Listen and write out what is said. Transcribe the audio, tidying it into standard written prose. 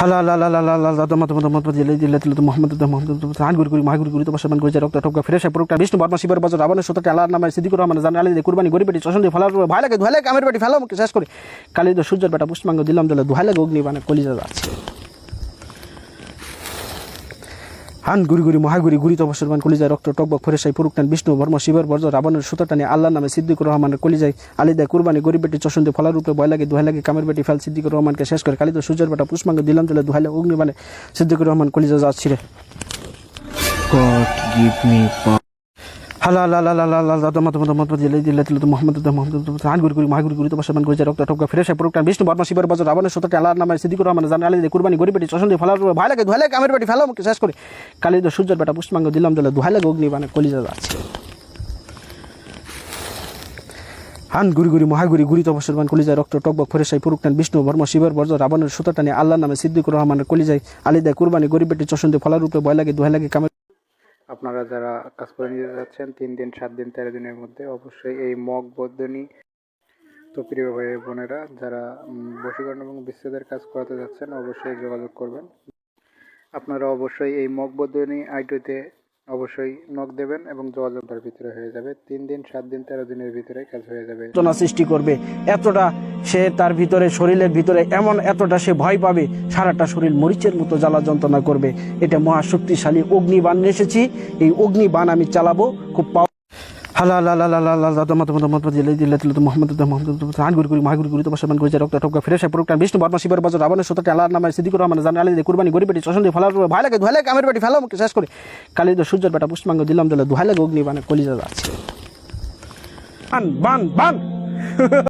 হালা হালা হালা হালা হালা হালা মত মত মত দিলে দিলে দিলে মোহাম্মদ মোহাম্মদ আন গুরি গুরি মাহ গুরি গুরি তো বসমান করেছে রক্ত টপকা ফিরে সে পুরোটা বিষ্ণু বর্মা শিবের বছর রাবণের সততে আল্লাহর নামে সিদ্দিকুর রহমান জান আলী কুরবানি গরিব বেটি চশন দিয়ে ফলার ভাই লাগে ধুয়ালে কামের বেটি ফেলো আমাকে শেষ করে কালী তো সূর্যের বেটা পুষ্পাঙ্গ দিলাম দিলে ধুয়ালে অগ্নি মানে কলিজা যাচ্ছে হান গুরি গুরি মহাগুরি গুরি তপস্যার কলিজায় রক্ত টকবক ফেরে সেই পুরুকটান বিষ্ণু বর্ম শিবের বর্জ রাবণের সুতটানি আল্লাহর নামে সিদ্দিকুর রহমানের কলিজায় আলিদায় কুরবানি গরিব বেটি চশন্দে ফলার রূপে ভয় লাগে দুহাই লাগে কামের বেটি ফেল সিদ্দিকুর রহমানকে শেষ করে কালিত সূর্যের বেটা পুষ্পাঙ্গ দিলাম দিলে দুহাইলে অগ্নি মানে সিদ্দিকুর রহমান কলিজা যাচ্ছি রে God give me power. হালা হালা হালা হালা হালা মত মত মত দিলে দিলে দিলে মোহাম্মদ আন গুরি গুরি মাহগুরি গুরি তপস্যার করেছে রক্ত টপকা ফিরে সে পুরুকটান বিষ্ণু বর্মা শিবের বছর রাবণের সততে আল্লাহর নামে সিদ্দিকুর রহমান জান আলী কুরবানি গরিব বেটি চশন দিয়ে ফলার ভাই লাগে ধুয়ালে কামের বেটি ফেলো আমাকে শেষ করে কালী তো সূর্যের বেটা পুষ্পাঙ্গ দিলাম দিলে দুহাইলে অগ্নি মানে কলিজা যাচ্ছে হান গুরি গুরি মহাগুরি গুরি তপস্যার কলিজায় রক্ত টকবক ফেরে সেই পুরুকটান বিষ্ণু বর্মা শিবের বর্জ রাবণের সুতটানি আল্লাহর নামে সিদ্দিকুর রহমানের কলিজায় আলিদায় কুরবানি গরিব বেটি চশন দিয়ে ফলার রূপে ভয় লাগে দুহাই লাগে কামের। আপনারা যারা কাজ করে নিতে যাচ্ছেন 3 দিন 7 দিন 13 দিনের মধ্যে অবশ্যই এই মগ বদ্ধনী তো প্রিয় ভাই বোনেরা যারা বশীকরণ এবং বিচ্ছেদের কাজ করাতে যাচ্ছেন অবশ্যই যোগাযোগ করবেন। আপনারা অবশ্যই এই মগ বদ্ধনী আইডিতে অবশ্যই নক দেবেন এবং যোগাযোগের ভিতরে হয়ে যাবে 3 দিন 7 দিন 13 দিনের ভিতরে কাজ হয়ে যাবে। যন্ত্রণা সৃষ্টি করবে এতটা সে তার ভিতরে শরীরের ভিতরে এমন এতটা সে ভয় পাবে সারাটা শরীর মরিচের মতো জ্বালা যন্ত্রণা করবে। এটা মহাশক্তিশালী অগ্নিবাণ এসেছি, এই অগ্নিবাণ আমি চালাবো খুব হালা হালা হালা হালা হালা মত মত মত দিলে দিলে দিলে মোহাম্মদ আন গুরি গুরি মাহগুরি গুরি তপস্যার করেছে রক্ত টপকা ফিরে সে পুরুকটান বিষ্ণু বর্মা শিবের বছর রাবণের সততে আল্লাহর নামে সিদ্দিকুর রহমান জান আলী কুরবানি গরিব বেটি চশন দিয়ে ফলার ভাই লাগে ধুয়ালে কামের বেটি ফেলো আমাকে শেষ করে কালী তো সূর্যের বেটা পুষ্পাঙ্গ দিলাম দিলে দুহাই লাগে অগ্নি মানে কলিজা যাচ্ছে বান বান বান